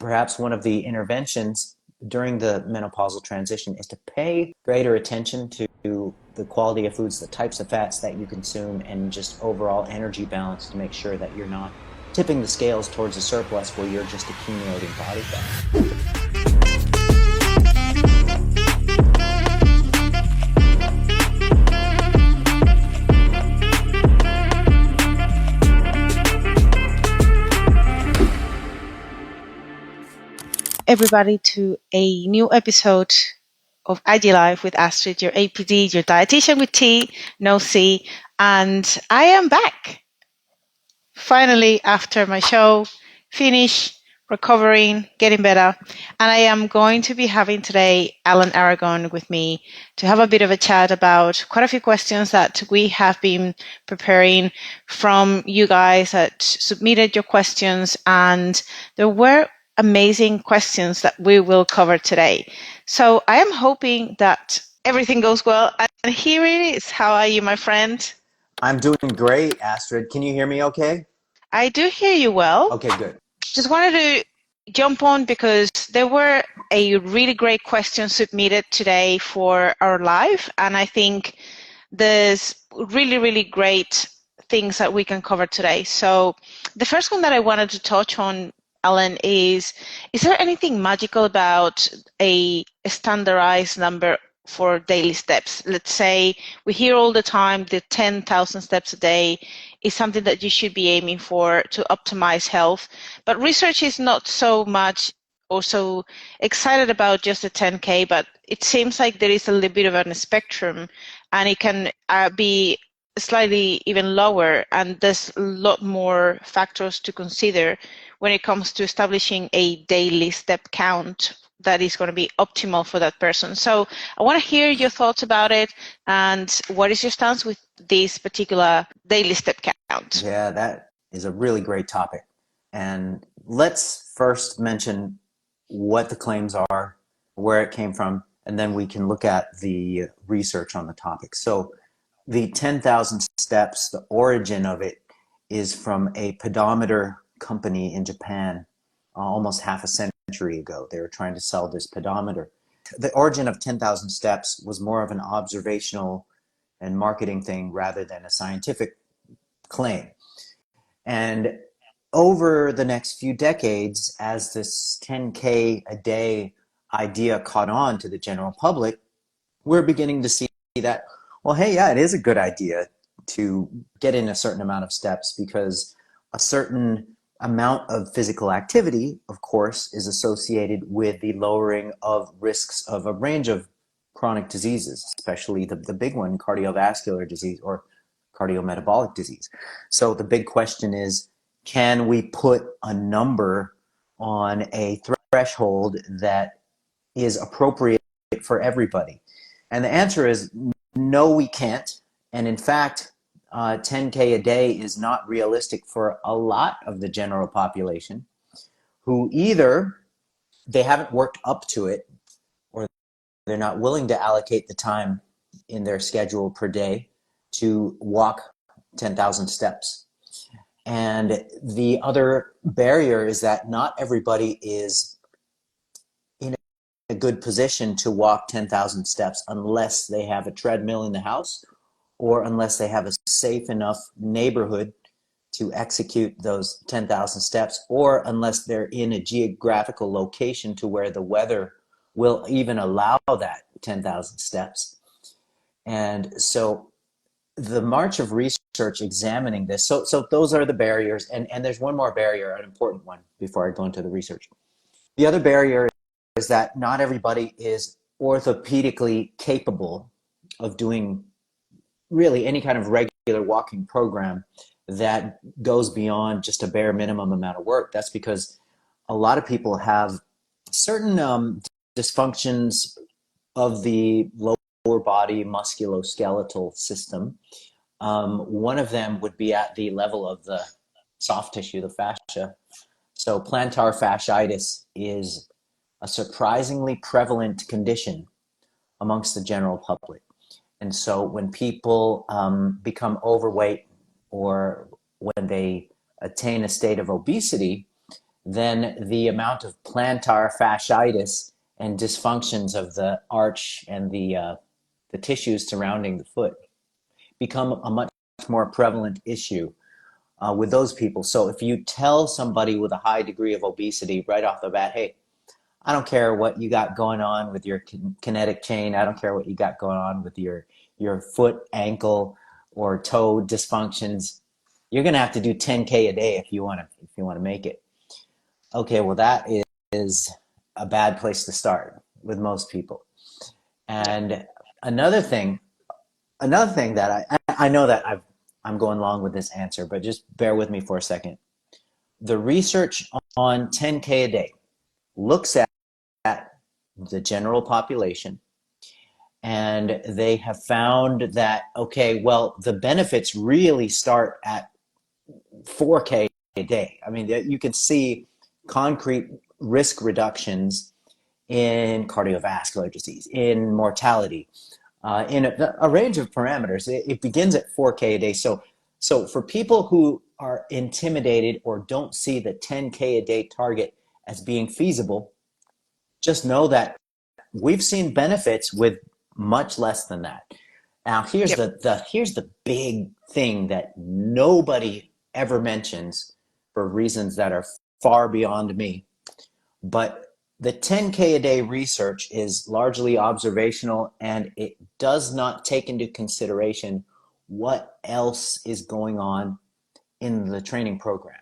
perhaps one of the interventions during the menopausal transition is to pay greater attention to the quality of foods, the types of fats that you consume, and just overall energy balance to make sure that you're not tipping the scales towards a surplus where you're just accumulating body fat. Everybody to a new episode of IG Life with Astrid, your APD, your dietitian with T, no C, and I am back. Finally, after my show, finish, recovering, getting better, and I am going to be having today Alan Aragon with me to have a bit of a chat about quite a few questions that we have been preparing from you guys that submitted your questions, and there were amazing questions that we will cover today. So I am hoping that everything goes well. And here it is. How are you, my friend? I'm doing great, Astrid. Can you hear me okay? I do hear you well. Okay, good. Just wanted to jump on because there were a really great question submitted today for our live. And I think there's really, really great things that we can cover today. So the first one that I wanted to touch on, Alan, is there anything magical about a standardized number for daily steps? Let's say we hear all the time the 10,000 steps a day is something that you should be aiming for to optimize health, but research is not so much also excited about just the 10K, but it seems like there is a little bit of a spectrum, and it can be slightly even lower, and there's a lot more factors to consider when it comes to establishing a daily step count that is going to be optimal for that person. So I want to hear your thoughts about it, and what is your stance with this particular daily step count? Yeah, that is a really great topic. And let's first mention what the claims are, where it came from, and then we can look at the research on the topic. So the 10,000 steps, the origin of it is from a pedometer company in Japan almost half a century ago. They were trying to sell this pedometer. The origin of 10,000 steps was more of an observational and marketing thing rather than a scientific claim. And over the next few decades, as this 10K a day idea caught on to the general public, we're beginning to see that, well, hey, yeah, it is a good idea to get in a certain amount of steps, because a certain amount of physical activity, of course, is associated with the lowering of risks of a range of chronic diseases, especially the big one, cardiovascular disease or cardiometabolic disease. So the big question is, can we put a number on a threshold that is appropriate for everybody? And the answer is no, we can't. And in fact, 10K a day is not realistic for a lot of the general population, who either they haven't worked up to it, or they're not willing to allocate the time in their schedule per day to walk 10,000 steps. And the other barrier is that not everybody is in a good position to walk 10,000 steps unless they have a treadmill in the house, or unless they have a safe enough neighborhood to execute those 10,000 steps, or unless they're in a geographical location to where the weather will even allow that 10,000 steps. And so the march of research examining this, so those are the barriers, and there's one more barrier, an important one, before I go into the research. The other barrier is that not everybody is orthopedically capable of doing really any kind of regular walking program that goes beyond just a bare minimum amount of work. That's because a lot of people have certain dysfunctions of the lower body musculoskeletal system. One of them would be at the level of the soft tissue, the fascia. So plantar fasciitis is a surprisingly prevalent condition amongst the general public. And so when people become overweight, or when they attain a state of obesity, then the amount of plantar fasciitis and dysfunctions of the arch and the tissues surrounding the foot become a much more prevalent issue with those people. So if you tell somebody with a high degree of obesity right off the bat, hey, I don't care what you got going on with your kinetic chain. I don't care what you got going on with your foot, ankle, or toe dysfunctions. You're going to have to do 10K a day if you want to make it. Okay, well, that is a bad place to start with most people. And another thing that I know that I'm going long with this answer, but just bear with me for a second. The research on 10K a day looks at the general population, and they have found that, okay, well, the benefits really start at 4K a day. I mean, you can see concrete risk reductions in cardiovascular disease, in mortality, in a range of parameters. It begins at 4K a day. So for people who are intimidated or don't see the 10K a day target as being feasible, just know that we've seen benefits with much less than that. Now, here's the big thing that nobody ever mentions for reasons that are far beyond me. But the 10K a day research is largely observational, and it does not take into consideration what else is going on in the training program.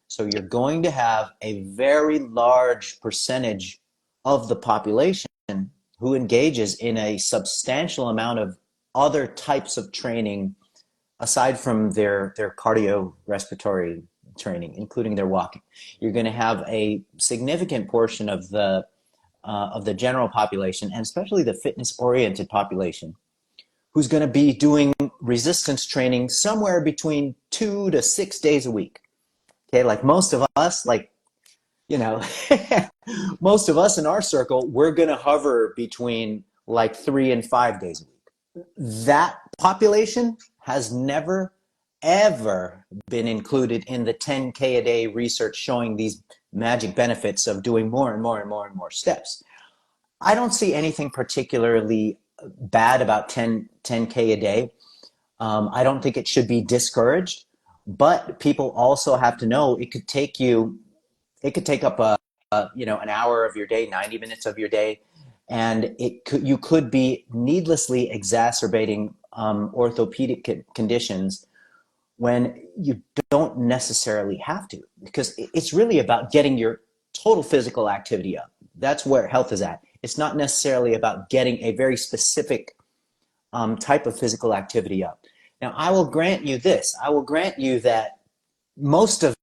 So you're going to have a very large percentage of the population who engages in a substantial amount of other types of training aside from their cardiorespiratory training, including their walking. You're going to have a significant portion of the general population, and especially the fitness-oriented population, who's going to be doing resistance training somewhere between 2 to 6 days a week. Okay, like most of us, most of us in our circle, we're going to hover between like 3 and 5 days a week. That population has never, ever been included in the 10K a day research showing these magic benefits of doing more and more and more and more steps. I don't see anything particularly bad about 10K a day. I don't think it should be discouraged, but people also have to know it could take up an hour of your day, 90 minutes of your day, and you could be needlessly exacerbating orthopedic conditions when you don't necessarily have to, because it's really about getting your total physical activity up. That's where health is at. It's not necessarily about getting a very specific type of physical activity up. Now, I will grant you this. I will grant you that most of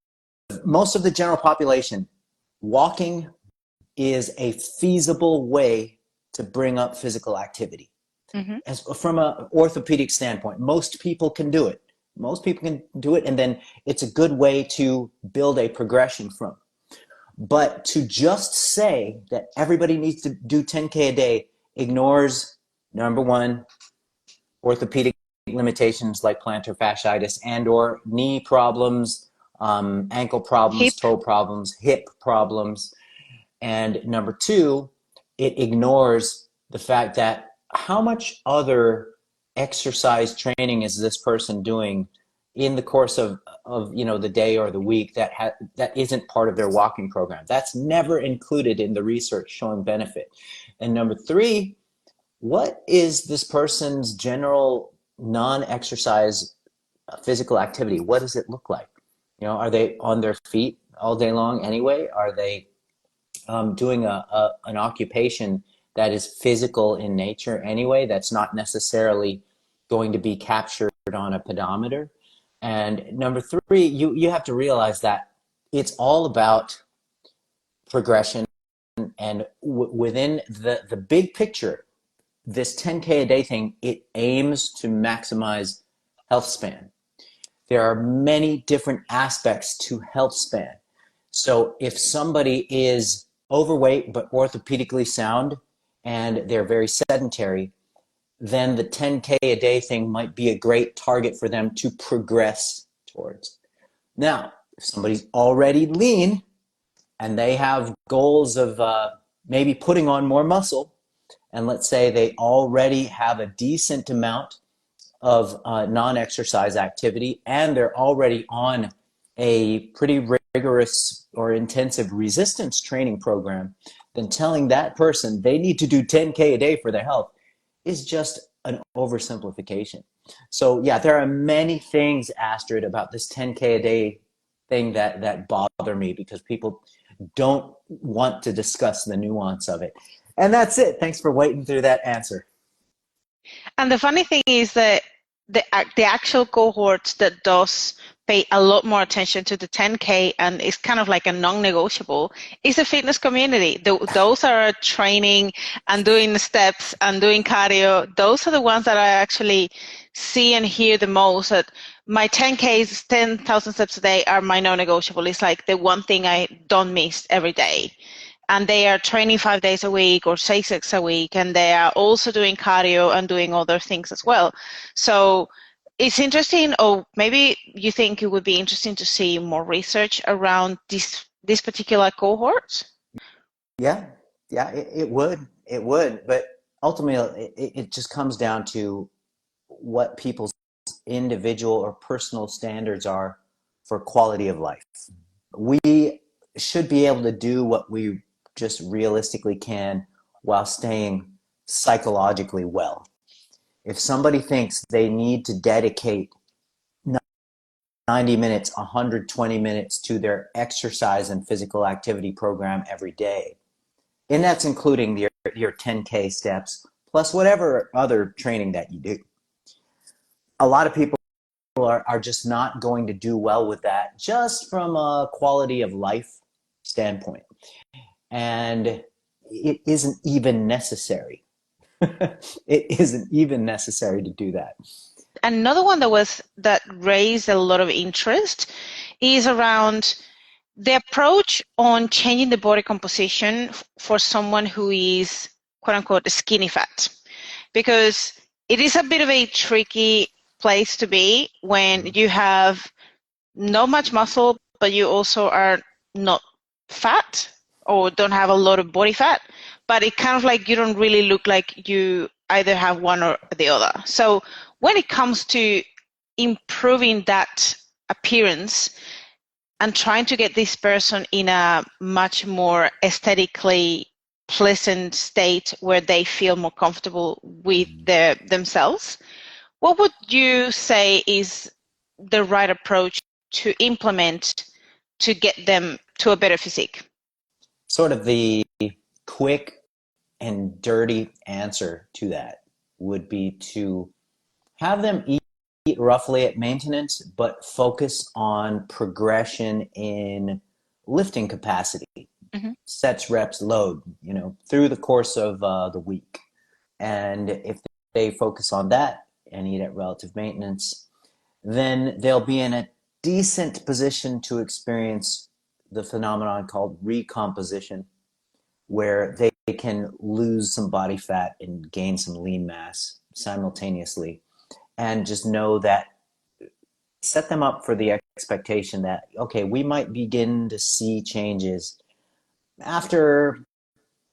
the general population, walking is a feasible way to bring up physical activity. Mm-hmm. As from an orthopedic standpoint, most people can do it. Most people can do it, and then it's a good way to build a progression from. But to just say that everybody needs to do 10K a day ignores, number one, orthopedic limitations like plantar fasciitis and or knee problems, ankle problems, toe problems, hip problems. And number two, it ignores the fact that how much other exercise training is this person doing in the course of the day or the week that isn't part of their walking program. That's never included in the research showing benefit. And number three, what is this person's general non-exercise physical activity? What does it look like? Are they on their feet all day long anyway? Are they doing an occupation that is physical in nature anyway, that's not necessarily going to be captured on a pedometer? And number three, you have to realize that it's all about progression. And within the big picture, this 10K a day thing, it aims to maximize health span. There are many different aspects to health span. So if somebody is overweight but orthopedically sound and they're very sedentary, then the 10K a day thing might be a great target for them to progress towards. Now, if somebody's already lean and they have goals of maybe putting on more muscle, and let's say they already have a decent amount of non-exercise activity, and they're already on a pretty rigorous or intensive resistance training program, then telling that person they need to do 10K a day for their health is just an oversimplification. So yeah, there are many things, Astrid, about this 10K a day thing that bother me, because people don't want to discuss the nuance of it. And that's it. Thanks for waiting through that answer. And the funny thing is that the actual cohort that does pay a lot more attention to the 10K and is kind of like a non-negotiable is the fitness community. Those are training and doing steps and doing cardio. Those are the ones that I actually see and hear the most. That my 10Ks, 10,000 steps a day, are my non-negotiable. It's like the one thing I don't miss every day. And they are training 5 days a week or 6 a week, and they are also doing cardio and doing other things as well. So it's interesting, or maybe you think it would be interesting to see more research around this particular cohort? Yeah, it would, but ultimately it just comes down to what people's individual or personal standards are for quality of life. We should be able to do what we just realistically can while staying psychologically well. If somebody thinks they need to dedicate 90 minutes, 120 minutes to their exercise and physical activity program every day, and that's including your 10K steps plus whatever other training that you do, a lot of people are just not going to do well with that, just from a quality of life standpoint. And it isn't even necessary. It isn't even necessary to do that. Another one that raised a lot of interest is around the approach on changing the body composition for someone who is, quote unquote, skinny fat, because it is a bit of a tricky place to be when you have not much muscle, but you also are not fat or don't have a lot of body fat, but it kind of like you don't really look like you either have one or the other. So when it comes to improving that appearance and trying to get this person in a much more aesthetically pleasant state where they feel more comfortable with themselves, what would you say is the right approach to implement to get them to a better physique? Sort of the quick and dirty answer to that would be to have them eat roughly at maintenance, but focus on progression in lifting capacity, sets, reps, load, through the course of the week. And if they focus on that and eat at relative maintenance, then they'll be in a decent position to experience the phenomenon called recomposition, where they can lose some body fat and gain some lean mass simultaneously. And just know that, set them up for the expectation that, okay, we might begin to see changes after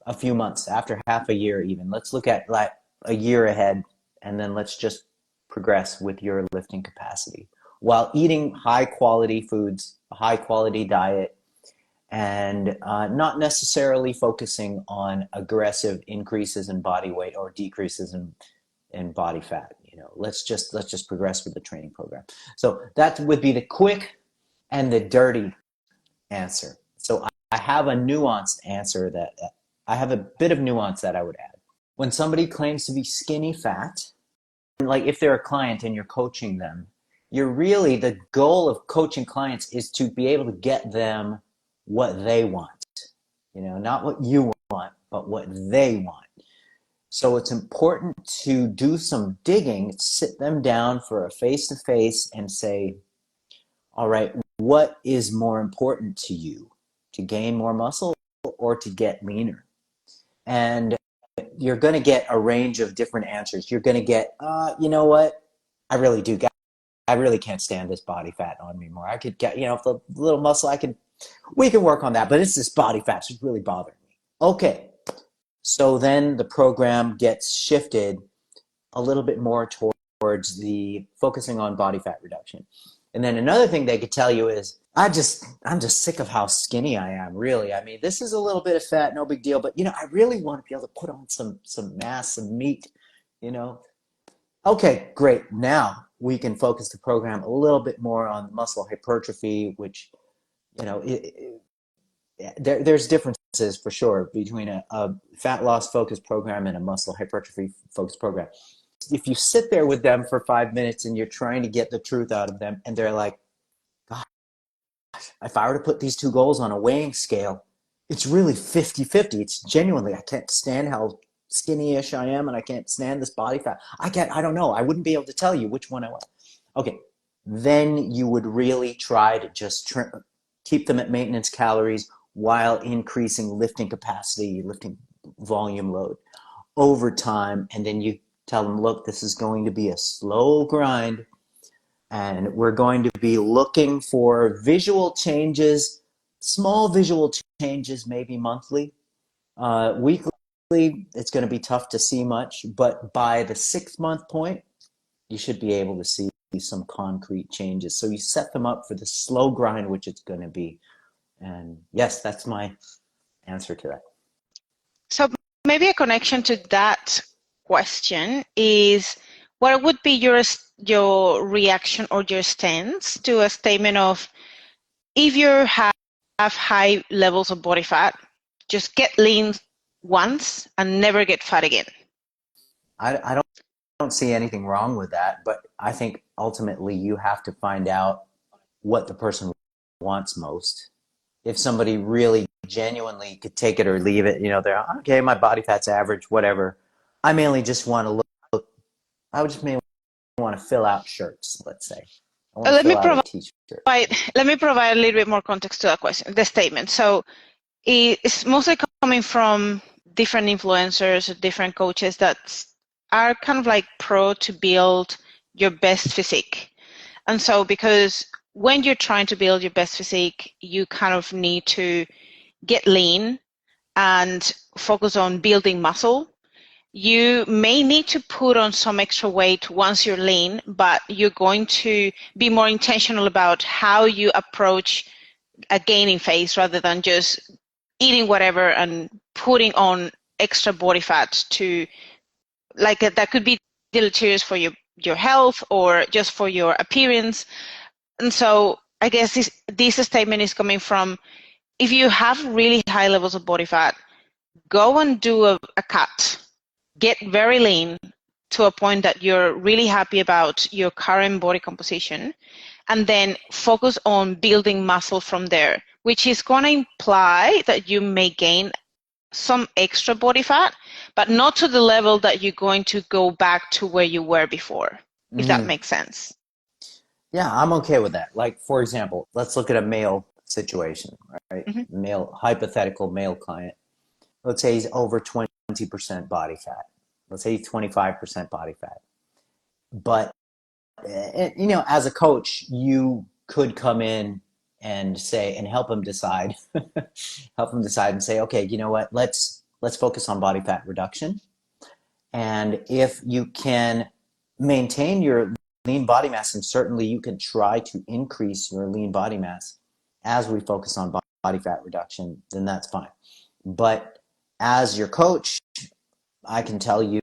a few months, after half a year even. Let's look at like a year ahead, and then let's just progress with your lifting capacity while eating high quality foods, a high quality diet, and not necessarily focusing on aggressive increases in body weight or decreases in body fat. Let's just progress with the training program. So that would be the quick and the dirty answer. So I have a nuanced answer that I have a bit of nuance that I would add. When somebody claims to be skinny fat, like if they're a client and you're coaching them, the goal of coaching clients is to be able to get them what they want, not what you want, but what they want. So it's important to do some digging, sit them down for a face-to-face and say, all right, what is more important to you, to gain more muscle or to get leaner? And you're going to get a range of different answers. You're going to get, you know what, I really can't stand this body fat on me more. I could get, the little muscle, I could We can work on that, but it's this body fat. It's really bothering me. Okay. So then the program gets shifted a little bit more towards the focusing on body fat reduction. And then another thing they could tell you is, I'm just sick of how skinny I am, really. I mean, this is a little bit of fat, no big deal, but I really want to be able to put on some mass, some meat, Okay, great. Now we can focus the program a little bit more on muscle hypertrophy, which, there's differences for sure between a fat loss focused program and a muscle hypertrophy focused program. If you sit there with them for 5 minutes and you're trying to get the truth out of them and they're like, gosh, if I were to put these two goals on a weighing scale, it's really 50-50. It's genuinely, I can't stand how skinny-ish I am and I can't stand this body fat. I don't know. I wouldn't be able to tell you which one I want. Okay, then you would really try to just keep them at maintenance calories while increasing lifting capacity, lifting volume load over time. And then you tell them, look, this is going to be a slow grind and we're going to be looking for visual changes, small visual changes, maybe monthly. Weekly, it's going to be tough to see much, but by the 6-month point, you should be able to see some concrete changes. So you set them up for the slow grind, which it's going to be. And yes, that's my answer to that. So maybe a connection to that question is, what would be your reaction or your stance to a statement of, if you have high levels of body fat, just get lean once and never get fat again? I don't see anything wrong with that, but I think ultimately you have to find out what the person wants most. If somebody really genuinely could take it or leave it, they're okay, my body fat's average, whatever. I mainly just want to look, I would just mainly want to fill out shirts, let's say. I want to fill out a t-shirt. Let me provide a little bit more context to that question, the statement. So it's mostly coming from different influencers, different coaches that are kind of like pro to build your best physique. And so because when you're trying to build your best physique, you kind of need to get lean and focus on building muscle. You may need to put on some extra weight once you're lean, but you're going to be more intentional about how you approach a gaining phase rather than just eating whatever and putting on extra body fat to, like, that could be deleterious for your health or just for your appearance. And so I guess this statement is coming from, if you have really high levels of body fat, go and do a cut. Get very lean to a point that you're really happy about your current body composition, and then focus on building muscle from there, which is going to imply that you may gain some extra body fat, but not to the level that you're going to go back to where you were before, if that makes sense. Yeah, I'm okay with that. Like, for example, let's look at a male situation, right? Hypothetical male client. Let's say he's over 20% body fat. Let's say he's 25% body fat. But, as a coach, you could come in and say, and help him decide, and say, okay, you know what, let's focus on body fat reduction. And if you can maintain your lean body mass, and certainly you can try to increase your lean body mass as we focus on body fat reduction, then that's fine. But as your coach, I can tell you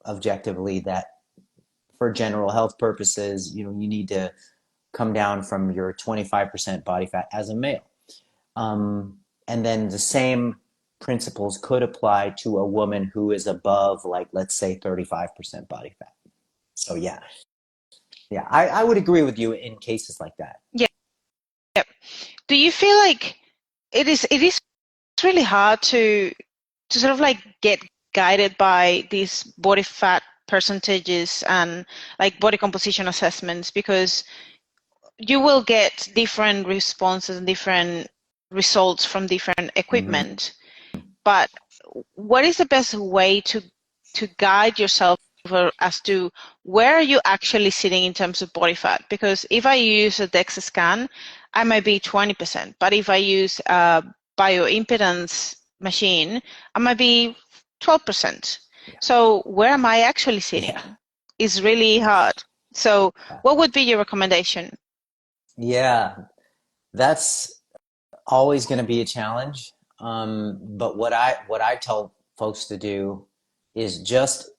objectively that for general health purposes, you need to come down from your 25% body fat as a male. And then the same principles could apply to a woman who is above, like, let's say 35% body fat. So yeah, I would agree with you in cases like that. Yeah. Do you feel like it is really hard to sort of like get guided by these body fat percentages and like body composition assessments, because you will get different responses and different results from different equipment. But what is the best way to guide yourself as to where are you actually sitting in terms of body fat? Because if I use a DEXA scan, I might be 20%, but if I use a bioimpedance machine, I might be 12%. Yeah. So where am I actually sitting? Yeah. It's really hard. So what would be your recommendation? Yeah, that's always going to be a challenge. But what I tell folks to do is just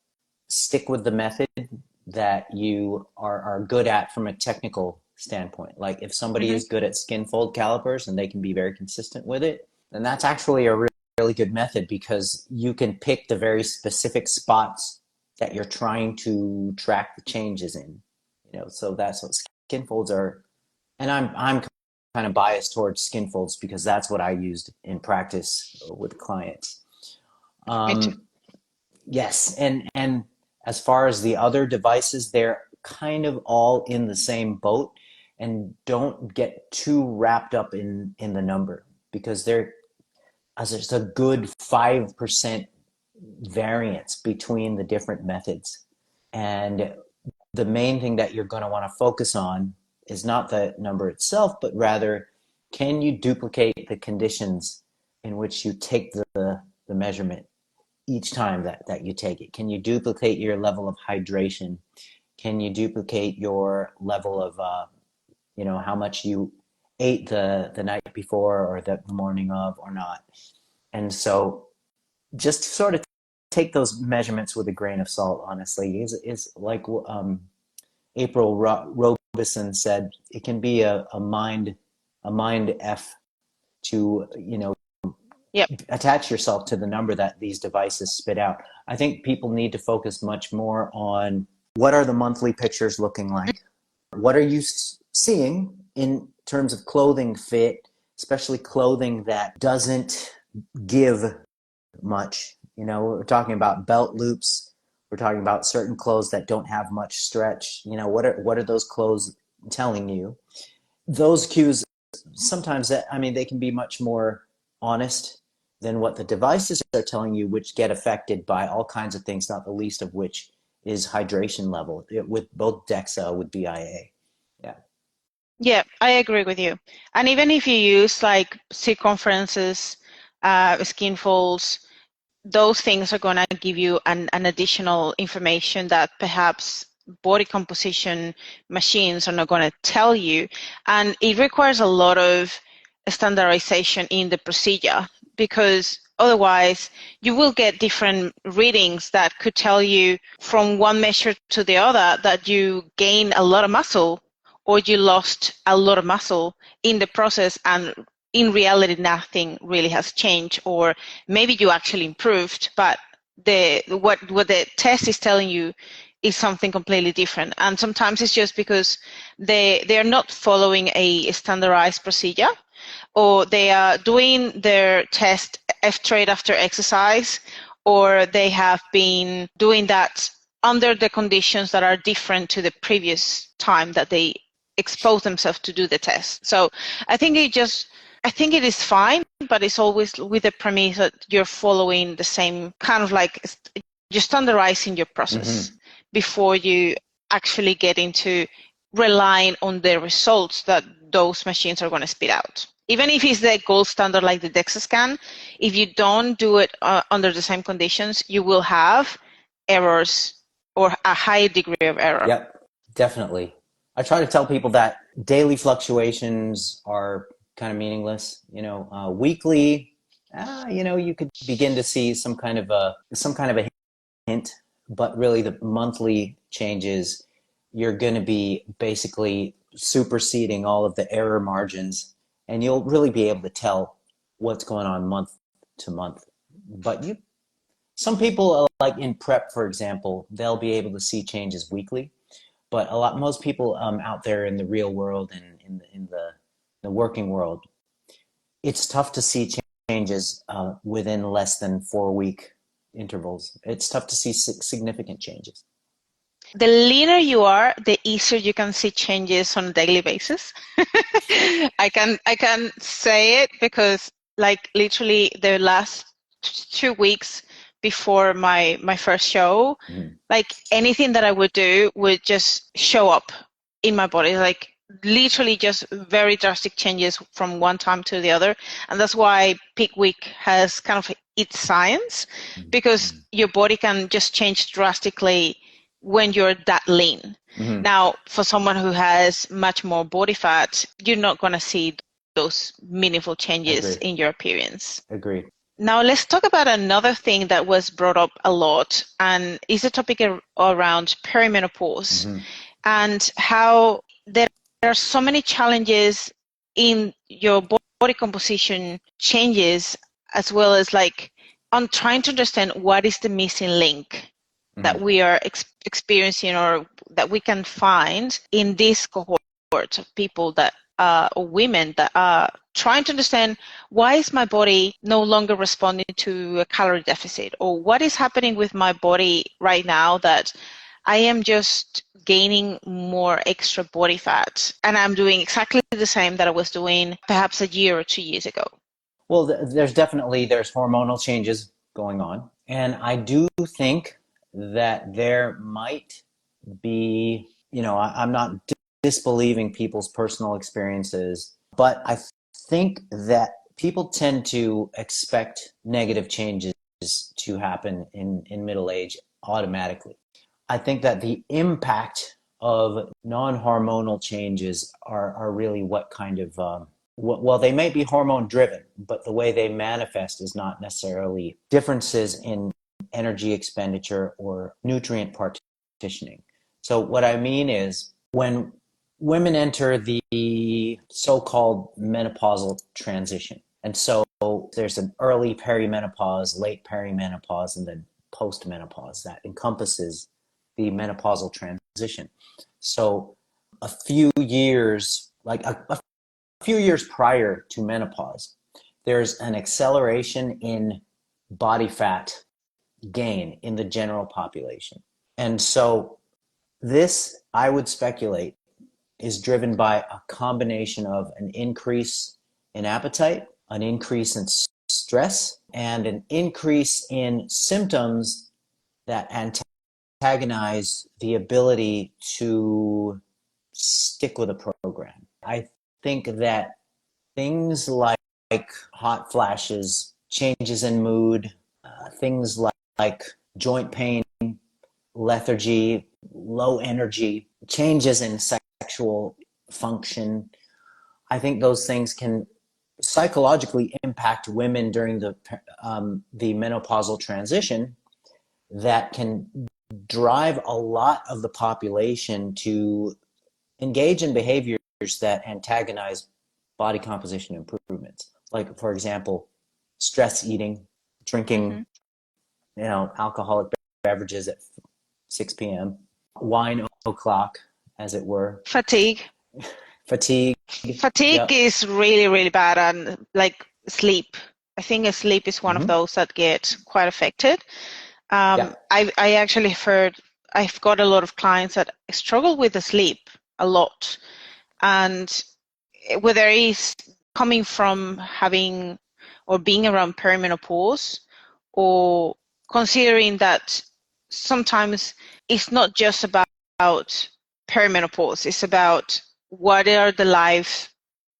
stick with the method that you are good at from a technical standpoint. Like if somebody is good at skin fold calipers and they can be very consistent with it, then that's actually a really good method, because you can pick the very specific spots that you're trying to track the changes in. So that's what skin folds are. And I'm kind of biased towards skin folds because that's what I used in practice with clients. Me too. Yes, and as far as the other devices, they're kind of all in the same boat, and don't get too wrapped up in the number, because there's a good 5% variance between the different methods. And the main thing that you're going to want to focus on is not the number itself, but rather, can you duplicate the conditions in which you take the measurement each time that you take it? Can you duplicate your level of hydration? Can you duplicate your level of, how much you ate the night before or the morning of or not? And so just sort of take those measurements with a grain of salt, honestly. Is like April Robeson said, it can be a mind F to, Yep. attach yourself to the number that these devices spit out. I think people need to focus much more on, what are the monthly pictures looking like? What are you seeing in terms of clothing fit, especially clothing that doesn't give much? We're talking about belt loops. We're talking about certain clothes that don't have much stretch. What are those clothes telling you? Those cues, sometimes they can be much more honest than what the devices are telling you, which get affected by all kinds of things, not the least of which is hydration level, with both DEXA, with BIA. Yeah. Yeah, I agree with you. And even if you use like circumferences, skin folds, those things are going to give you an additional information that perhaps body composition machines are not going to tell you. And it requires a lot of standardization in the procedure, because otherwise you will get different readings that could tell you from one measure to the other that you gain a lot of muscle or you lost a lot of muscle in the process, and in reality nothing really has changed, or maybe you actually improved, but what the test is telling you is something completely different. And sometimes it's just because they're not following a standardized procedure, or they are doing their test straight after exercise, or they have been doing that under the conditions that are different to the previous time that they expose themselves to do the test. So I think it is fine, but it's always with the premise that you're following the same kind of, like, you're standardizing your process before you actually get into relying on the results that those machines are going to spit out. Even if it's the gold standard like the DEXA scan, if you don't do it under the same conditions, you will have errors, or a high degree of error. Yep, definitely. I try to tell people that daily fluctuations are kind of meaningless. Weekly, you could begin to see some kind of a hint, but really the monthly changes, you're going to be basically superseding all of the error margins, and you'll really be able to tell what's going on month to month. But some people, like in prep, for example, they'll be able to see changes weekly. But most people out there in the real world and in the working world, it's tough to see changes within less than 4-week intervals. It's tough to see significant changes. The leaner you are, the easier you can see changes on a daily basis. I can say it because, like, literally the last 2 weeks before my first show, like anything that I would do would just show up in my body. Like literally just very drastic changes from one time to the other. And that's why peak week has kind of its science, because your body can just change drastically when you're that lean. Now, for someone who has much more body fat, you're not going to see those meaningful changes in your appearance. Agreed. Now, let's talk about another thing that was brought up a lot, and is a topic around perimenopause and how there are so many challenges in your body composition changes, as well as like on trying to understand what is the missing link that we are experiencing, or that we can find in this cohort of people that or women that are trying to understand, why is my body no longer responding to a calorie deficit, or what is happening with my body right now that I am just gaining more extra body fat and I'm doing exactly the same that I was doing perhaps a year or 2 years ago. Well, there's hormonal changes going on, and I do think that there might be, I'm not disbelieving people's personal experiences, but I think that people tend to expect negative changes to happen in middle age automatically. I think that the impact of non-hormonal changes are really what kind of, well, they may be hormone driven, but the way they manifest is not necessarily differences in energy expenditure or nutrient partitioning. So what I mean is, when women enter the so-called menopausal transition, and so there's an early perimenopause, late perimenopause, and then postmenopause that encompasses the menopausal transition. So a few years, like a few years prior to menopause, there's an acceleration in body fat gain in the general population. And so this, I would speculate, is driven by a combination of an increase in appetite, an increase in stress, and an increase in symptoms that antagonize the ability to stick with a program. I think that things like hot flashes, changes in mood, things like joint pain, lethargy, low energy, changes in sexual function, I think those things can psychologically impact women during the menopausal transition, that can drive a lot of the population to engage in behaviors that antagonize body composition improvements. Like, for example, stress eating, drinking, alcoholic beverages at 6 p.m., wine o'clock, as it were. Fatigue Yep. is really, really bad. And like sleep, I think sleep is one of those that get quite affected. I actually heard, I've got a lot of clients that struggle with the sleep a lot, and whether it's coming from having or being around perimenopause, or considering that sometimes it's not just about perimenopause, it's about what are the life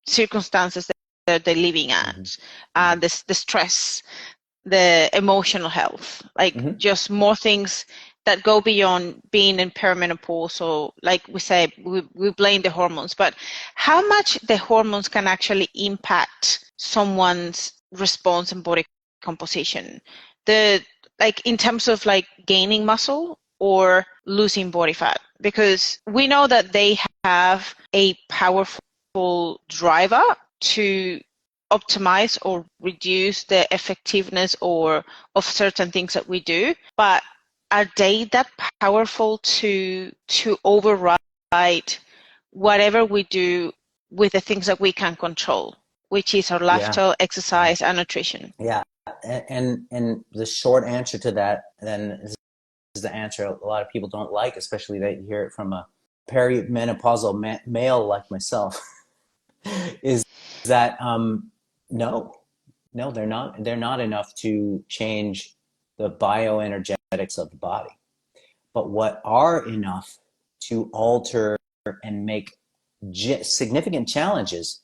circumstances that they're living at, the stress, the emotional health, like just more things that go beyond being in perimenopause. So like we say, we blame the hormones, but how much the hormones can actually impact someone's response and body composition, like in terms of like gaining muscle or losing body fat, because we know that they have a powerful driver to optimize or reduce the effectiveness or of certain things that we do, but are they that powerful to override whatever we do with the things that we can control, which is our lifestyle, exercise, and nutrition? Yeah, and the short answer to that, then, is the answer a lot of people don't like, especially that you hear it from a perimenopausal male like myself, is that no, they're not enough to change the bioenergetics of the body. But what are enough to alter and make significant challenges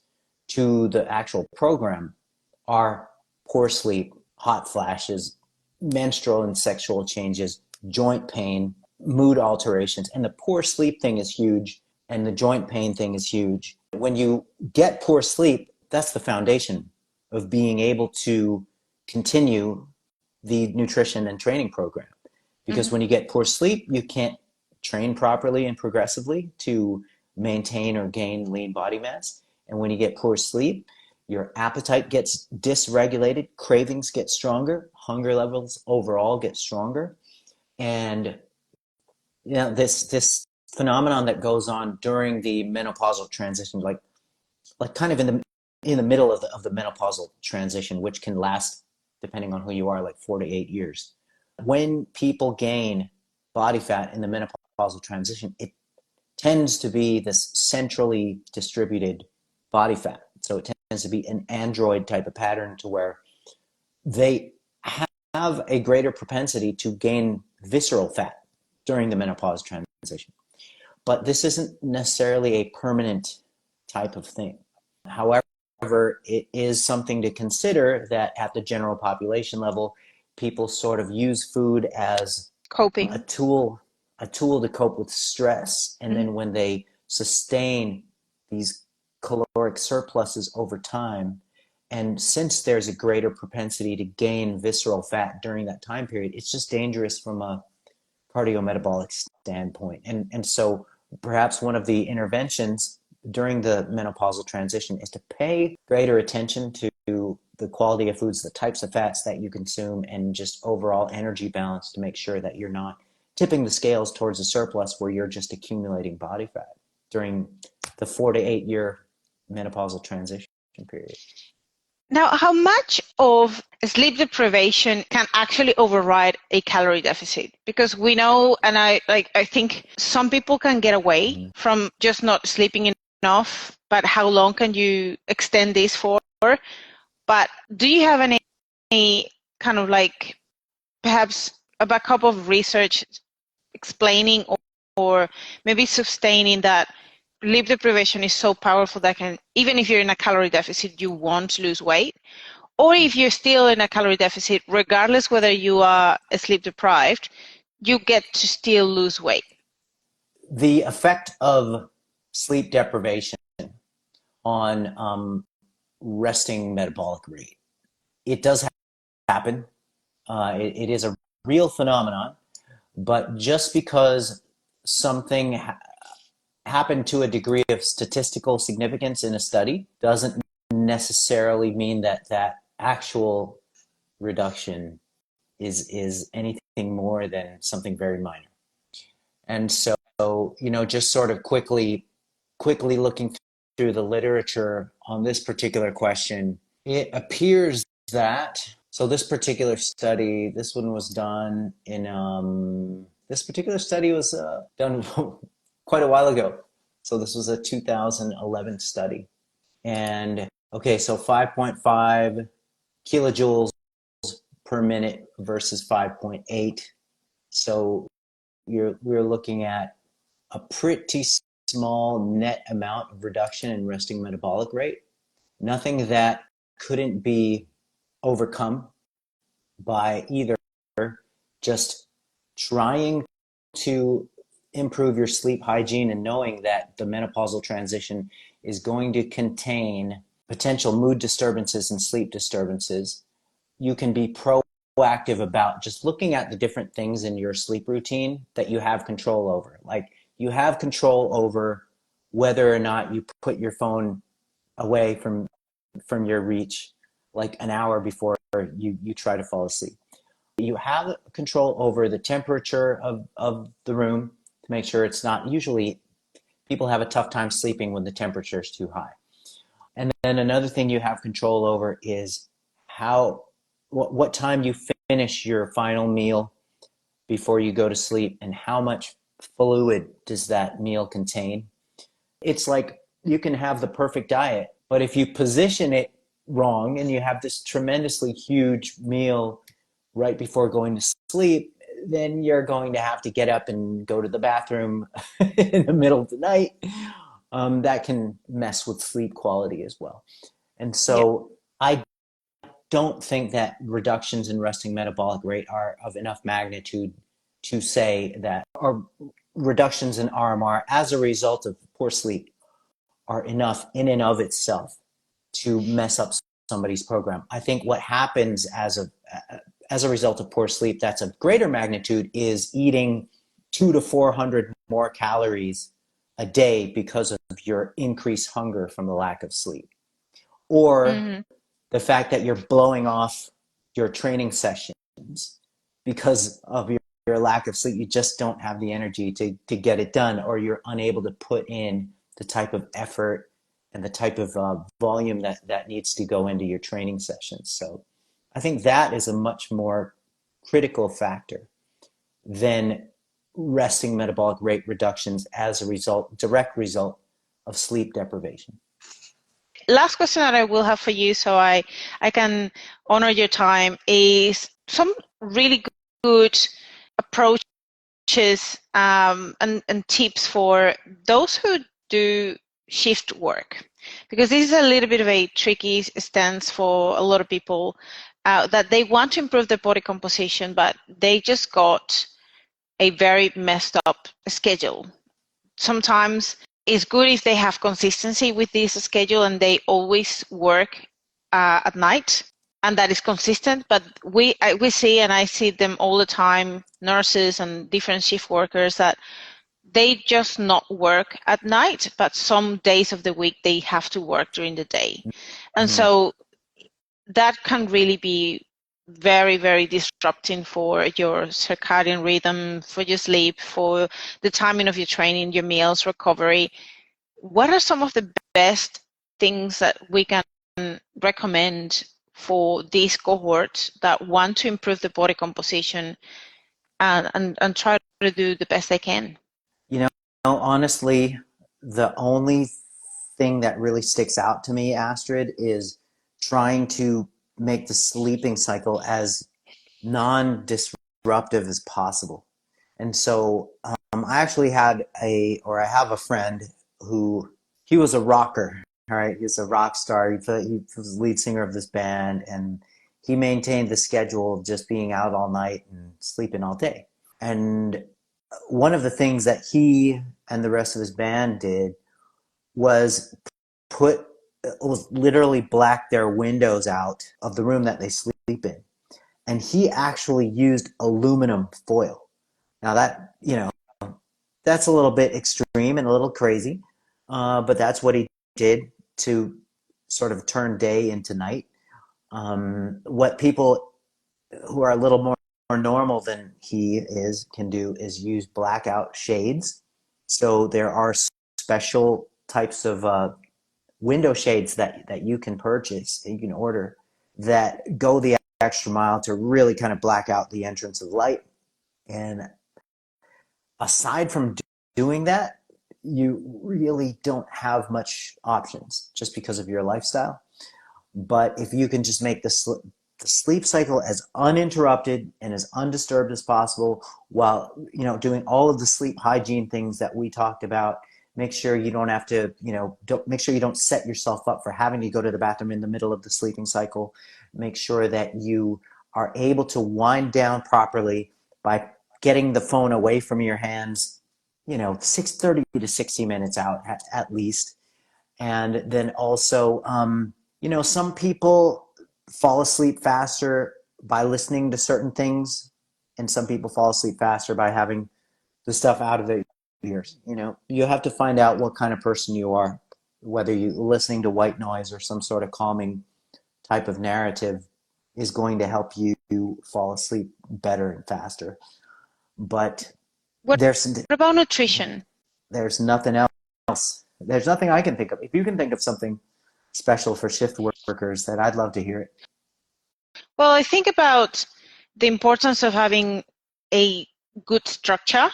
to the actual program are poor sleep, hot flashes, menstrual and sexual changes, joint pain, mood alterations. And the poor sleep thing is huge, and the joint pain thing is huge. When you get poor sleep, that's the foundation of being able to continue the nutrition and training program. Because when you get poor sleep, you can't train properly and progressively to maintain or gain lean body mass. And when you get poor sleep, your appetite gets dysregulated, cravings get stronger, hunger levels overall get stronger. And this phenomenon that goes on during the menopausal transition, like kind of in the middle of the menopausal transition, which can last, depending on who you are, like 4 to 8 years. When people gain body fat in the menopausal transition, it tends to be this centrally distributed body fat. So it tends to be an android type of pattern, to where they have a greater propensity to gain visceral fat during the menopause transition. But this isn't necessarily a permanent type of thing. However, it is something to consider that at the general population level, people sort of use food as Coping. a tool to cope with stress. And then when they sustain these caloric surpluses over time, and since there's a greater propensity to gain visceral fat during that time period, it's just dangerous from a cardiometabolic standpoint. And so perhaps one of the interventions during the menopausal transition is to pay greater attention to the quality of foods, the types of fats that you consume, and just overall energy balance, to make sure that you're not tipping the scales towards a surplus where you're just accumulating body fat during the 4 to 8 year menopausal transition period. Now, how much of sleep deprivation can actually override a calorie deficit? Because we know, and I think some people can get away from just not sleeping enough, but how long can you extend this for? But do you have any kind of like perhaps a backup of research explaining or maybe sustaining that sleep deprivation is so powerful that can, even if you're in a calorie deficit, you won't lose weight? Or if you're still in a calorie deficit, regardless whether you are sleep deprived, you get to still lose weight? The effect of sleep deprivation on resting metabolic rate, it does happen. It is a real phenomenon, but just because something happened to a degree of statistical significance in a study doesn't necessarily mean that that actual reduction is anything more than something very minor. And so, just sort of quickly looking through the literature on this particular question, it appears that, so this particular study, this one was done in, this particular study was done quite a while ago. So this was a 2011 study. And okay, so 5.5 kilojoules per minute versus 5.8. So we're looking at a pretty small net amount of reduction in resting metabolic rate. Nothing that couldn't be overcome by either just trying to improve your sleep hygiene and knowing that the menopausal transition is going to contain potential mood disturbances and sleep disturbances. You can be proactive about just looking at the different things in your sleep routine that you have control over. Like, you have control over whether or not you put your phone away from your reach like an hour before you try to fall asleep. You have control over the temperature of the room to make sure it's not, usually people have a tough time sleeping when the temperature is too high. And then another thing you have control over is what time you finish your final meal before you go to sleep, and how much fluid does that meal contain. It's like you can have the perfect diet, but if you position it wrong and you have this tremendously huge meal right before going to sleep, then you're going to have to get up and go to the bathroom in the middle of the night, that can mess with sleep quality as well. And Yeah. so I don't think that reductions in resting metabolic rate are of enough magnitude to say that, or reductions in RMR as a result of poor sleep are enough in and of itself to mess up somebody's program. I think what happens as a result of poor sleep that's of greater magnitude is eating 200 to 400 more calories a day because of your increased hunger from the lack of sleep, or Mm-hmm. the fact that you're blowing off your training sessions because of your lack of sleep. You just don't have the energy to get it done, or you're unable to put in the type of effort and the type of volume that needs to go into your training sessions. So I think that is a much more critical factor than resting metabolic rate reductions as a direct result of sleep deprivation. Last question that I will have for you, so I can honor your time, is some really good approaches and tips for those who do shift work, because this is a little bit of a tricky stance for a lot of people, that they want to improve their body composition, but they just got a very messed up schedule. Sometimes it's good if they have consistency with this schedule and they always work at night, and that is consistent. But we see, and I see them all the time, nurses and different shift workers, that they just not work at night, but some days of the week they have to work during the day. And Mm-hmm. so that can really be very, very disrupting for your circadian rhythm, for your sleep, for the timing of your training, your meals, recovery. What are some of the best things that we can recommend for these cohorts that want to improve the body composition and try to do the best they can? You know, honestly, the only thing that really sticks out to me, Astrid, is trying to make the sleeping cycle as non-disruptive as possible. And so I actually I have a friend who, he was a rocker, all right? He's a rock star. He was the lead singer of this band, and he maintained the schedule of just being out all night and sleeping all day. And one of the things that he and the rest of his band did was literally black their windows out of the room that they sleep in. And he actually used aluminum foil. Now that, that's a little bit extreme and a little crazy, but that's what he did to sort of turn day into night. What people who are a little more normal than he is can do is use blackout shades. So there are special types of window shades that you can purchase, you can order, that go the extra mile to really kind of black out the entrance of light. And aside from doing that, you really don't have much options just because of your lifestyle. But if you can just make the sleep cycle as uninterrupted and as undisturbed as possible, while doing all of the sleep hygiene things that we talked about, make sure you don't have to, make sure you don't set yourself up for having to go to the bathroom in the middle of the sleeping cycle. Make sure that you are able to wind down properly by getting the phone away from your hands, 30 to 60 minutes out at least. And then also, some people fall asleep faster by listening to certain things, and some people fall asleep faster by having the stuff out of their ears. You have to find out what kind of person you are, whether you're listening to white noise or some sort of calming type of narrative is going to help you fall asleep better and faster. But What about nutrition? There's nothing else. There's nothing I can think of. If you can think of something special for shift workers, then I'd love to hear it. Well, I think about the importance of having a good structure,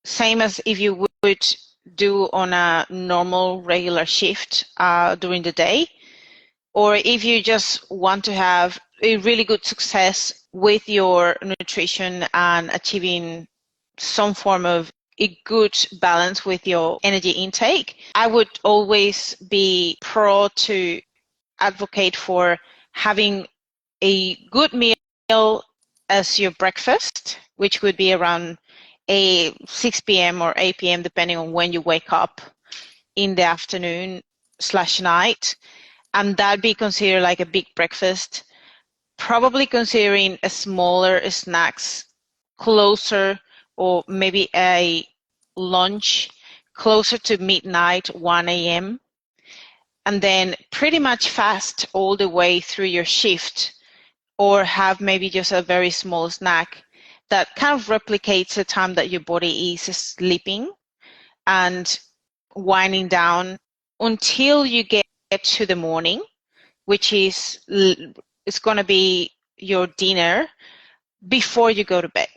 same as if you would do on a normal regular shift during the day, or if you just want to have a really good success with your nutrition and achieving some form of a good balance with your energy intake. I would always be pro to advocate for having a good meal as your breakfast, which would be around a 6 p.m. or 8 p.m. depending on when you wake up in the afternoon/night, and that be considered like a big breakfast. Probably considering a smaller snacks closer, or maybe a lunch closer to midnight, 1 a.m., and then pretty much fast all the way through your shift, or have maybe just a very small snack that kind of replicates the time that your body is sleeping and winding down until you get to the morning, which is it's going to be your dinner before you go to bed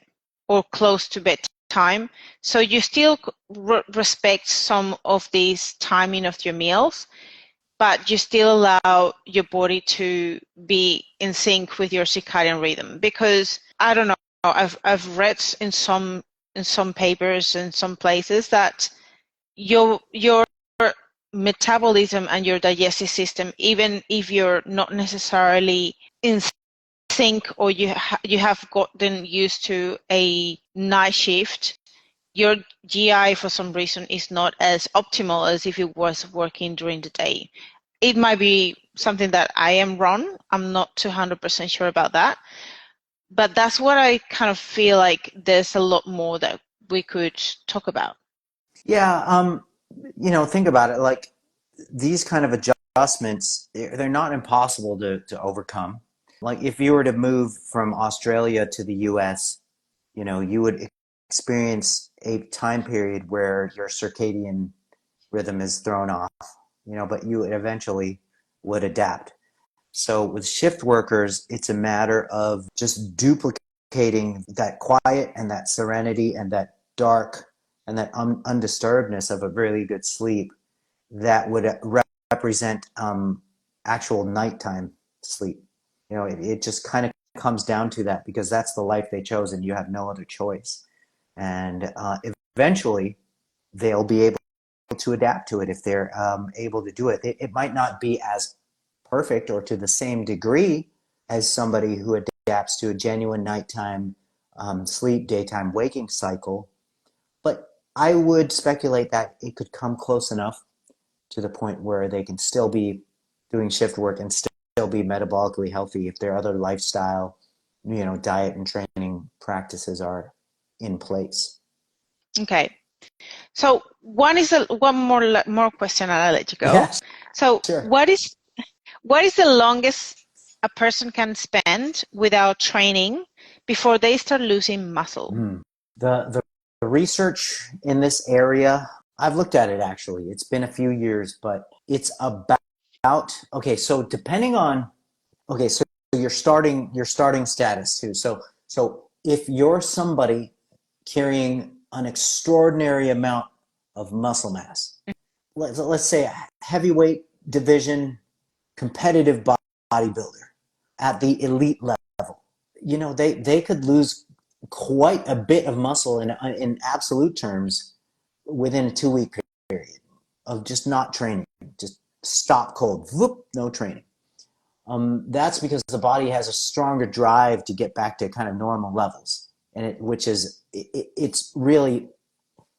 or close to bedtime. So you still respect some of these timing of your meals, but you still allow your body to be in sync with your circadian rhythm. Because I don't know, I've read in some papers and some places that your metabolism and your digestive system, even if you're not necessarily in sync, or you have gotten used to a night shift, your GI for some reason is not as optimal as if it was working during the day. It might be something that I am wrong. I'm not 200% sure about that. But that's what I kind of feel like there's a lot more that we could talk about. Yeah, think about it. Like, these kind of adjustments, they're not impossible to overcome. Like, if you were to move from Australia to the US, you would experience a time period where your circadian rhythm is thrown off, but you eventually would adapt. So with shift workers, it's a matter of just duplicating that quiet and that serenity and that dark and that undisturbedness of a really good sleep that would represent actual nighttime sleep. It just kind of comes down to that, because that's the life they chose and you have no other choice. And eventually they'll be able to adapt to it if they're able to do it. It might not be as perfect or to the same degree as somebody who adapts to a genuine nighttime sleep, daytime waking cycle, but I would speculate that it could come close enough to the point where they can still be doing shift work and still be metabolically healthy if their other lifestyle, diet and training practices are in place. Okay. So one more question, and I'll let you go. Yes, so sure. What is the longest a person can spend without training before they start losing muscle? The research in this area, I've looked at it actually. It's been a few years, but it's about, okay, so depending on, okay, so your starting status too. So if you're somebody carrying an extraordinary amount of muscle mass, let's say a heavyweight division competitive bodybuilder at the elite level, they could lose quite a bit of muscle in absolute terms within a 2-week period of just not training, just stop cold, whoop, no training. That's because the body has a stronger drive to get back to kind of normal levels, and it's really,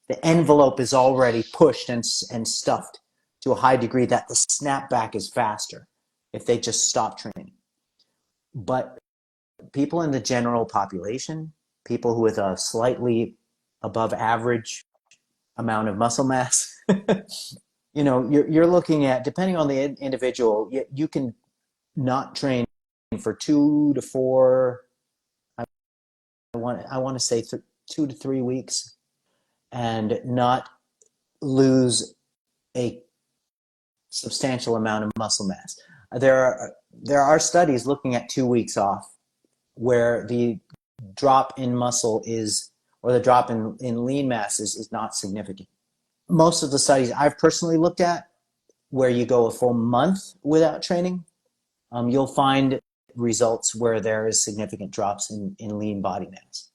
the envelope is already pushed and stuffed to a high degree that the snapback is faster if they just stop training. But people in the general population, people with a slightly above average amount of muscle mass, you're looking at, depending on the individual, you can not train for 2 to 4, I want to say 2 to 3 weeks, and not lose a substantial amount of muscle mass. There are studies looking at 2 weeks off where the drop in muscle or the drop in lean mass is not significant. Most of the studies I've personally looked at, where you go a full month without training, you'll find results where there is significant drops in lean body mass.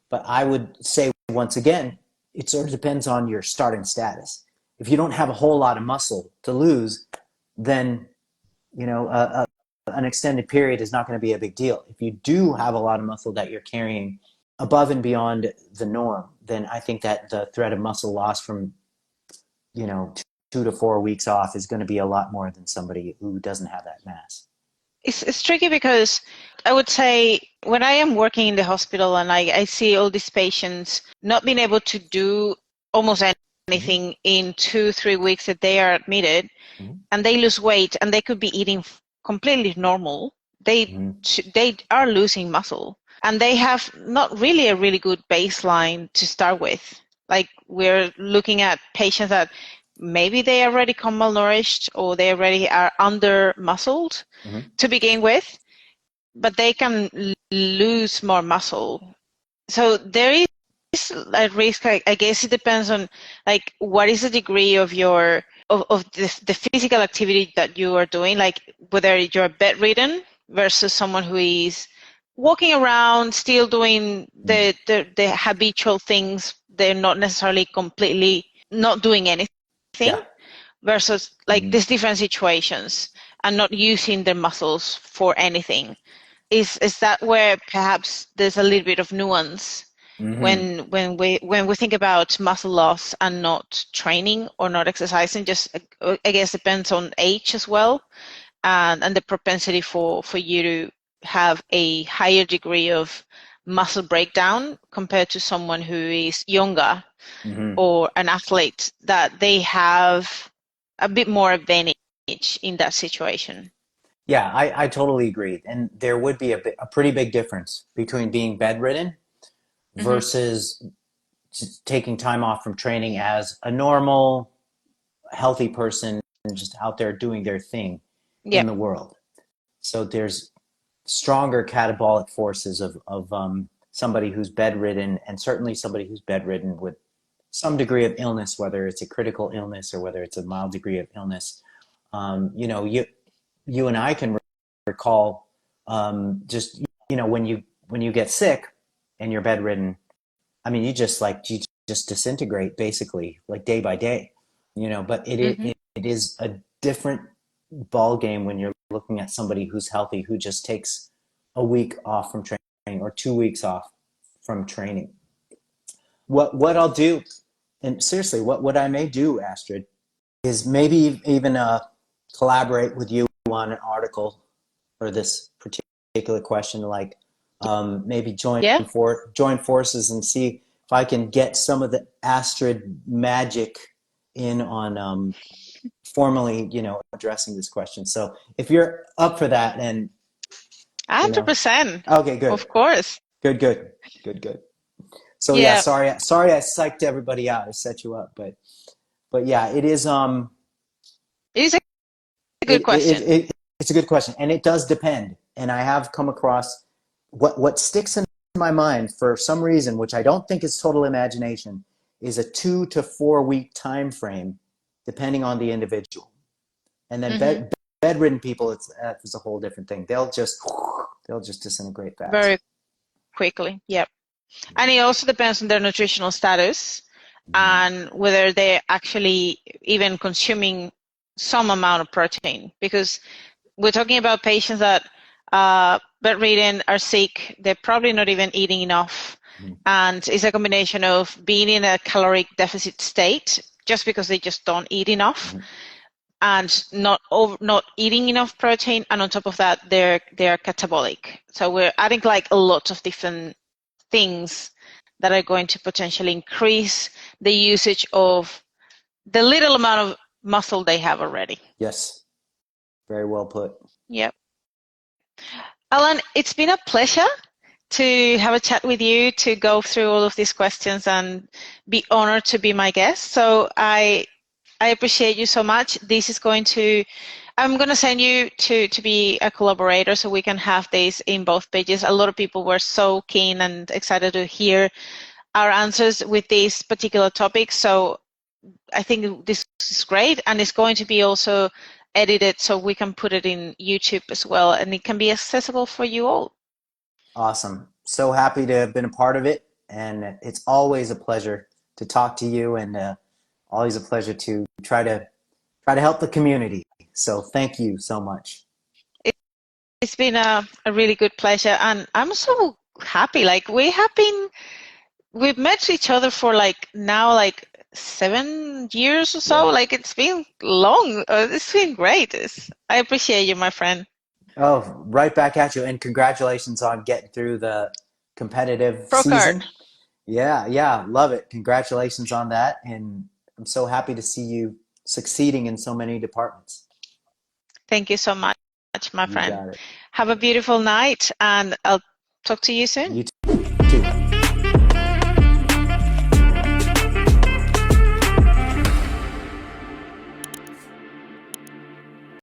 But I would say, once again, it sort of depends on your starting status. If you don't have a whole lot of muscle to lose, then an extended period is not going to be a big deal. If you do have a lot of muscle that you're carrying above and beyond the norm, then I think that the threat of muscle loss from 2 to 4 weeks off is going to be a lot more than somebody who doesn't have that mass. It's tricky because I would say when I am working in the hospital and I see all these patients not being able to do almost anything in 2-3 weeks that they are admitted, and they lose weight and they could be eating completely normal, they are losing muscle and they have not really a really good baseline to start with. Like, we're looking at patients that maybe they already come malnourished or they already are under muscled to begin with, but they can lose more muscle. So there is a risk. I guess it depends on like what is the degree of your of the physical activity that you are doing, like whether you're bedridden versus someone who is walking around, still doing the habitual things. They're not necessarily completely not doing anything, versus like these different situations and not using their muscles for anything. Is that where perhaps there's a little bit of nuance when we think about muscle loss and not training or not exercising? Just I guess depends on age as well, and the propensity for you to have a higher degree of muscle breakdown compared to someone who is younger or an athlete, that they have a bit more advantage in that situation. Yeah, I totally agree. And there would be a pretty big difference between being bedridden versus taking time off from training as a normal, healthy person and just out there doing their thing in the world. So there's stronger catabolic forces of somebody who's bedridden, and certainly somebody who's bedridden with some degree of illness, whether it's a critical illness or whether it's a mild degree of illness. You and I can recall just when you get sick and you're bedridden, I mean you just disintegrate basically, like day by day, but it is a different ball game when you're looking at somebody who's healthy, who just takes a week off from training or 2 weeks off from training. What I'll do, and seriously, what I may do, Astrid, is maybe even collaborate with you on an article for this particular question, like maybe join forces and see if I can get some of the Astrid magic in on formally, addressing this question. So if you're up for that, and 100%. Okay, good. Of course. Good. So sorry I psyched everybody out. I set you up, but yeah, it is it is a good question. It's a good question, and it does depend. And I have come across what sticks in my mind for some reason, which I don't think is total imagination, is a 2 to 4 week time frame, depending on the individual. And then bedridden people, it's a whole different thing. They'll just disintegrate fast. Very quickly. Yep. And it also depends on their nutritional status and whether they're actually even consuming some amount of protein, because we're talking about patients that bedridden, are sick, they're probably not even eating enough, and it's a combination of being in a caloric deficit state just because they just don't eat enough, and not eating enough protein, and on top of that they're catabolic. So we're adding like a lot of different things that are going to potentially increase the usage of the little amount of muscle they have already. Yes, very well put. Yep. Alan, it's been a pleasure to have a chat with you, to go through all of these questions, and be honored to be my guest. So I appreciate you so much. I'm going to send you to be a collaborator so we can have this in both pages. A lot of people were so keen and excited to hear our answers with this particular topic. So I think this is great, and it's going to be also edited so we can put it in YouTube as well, and it can be accessible for you all. Awesome. So happy to have been a part of it, and it's always a pleasure to talk to you, and always a pleasure to try to help the community. So thank you so much. It's been a really good pleasure, and I'm so happy. Like we've met each other for now 7 years or so. Yeah. Like it's been long. It's been great. I appreciate you, my friend. Oh, right back at you, and congratulations on getting through the competitive Pro card. season. Yeah, love it. Congratulations on that, and I'm so happy to see you succeeding in so many departments. Thank you so much, my You friend. got it. Have a beautiful night, and I'll talk to you soon. You too.